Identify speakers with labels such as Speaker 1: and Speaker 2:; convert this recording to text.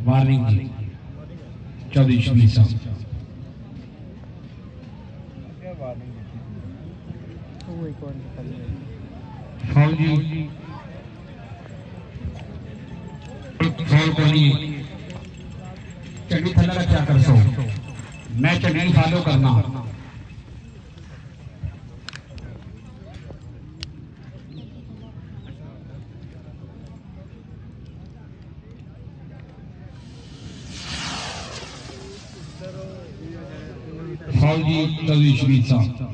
Speaker 1: warning Chaudhary Shabir साहब foul जी foul को नहीं चंडी थल्ला रखा कर सो मैं चंडी फॉलो करना फाउल जी चौधरी शबीर साहब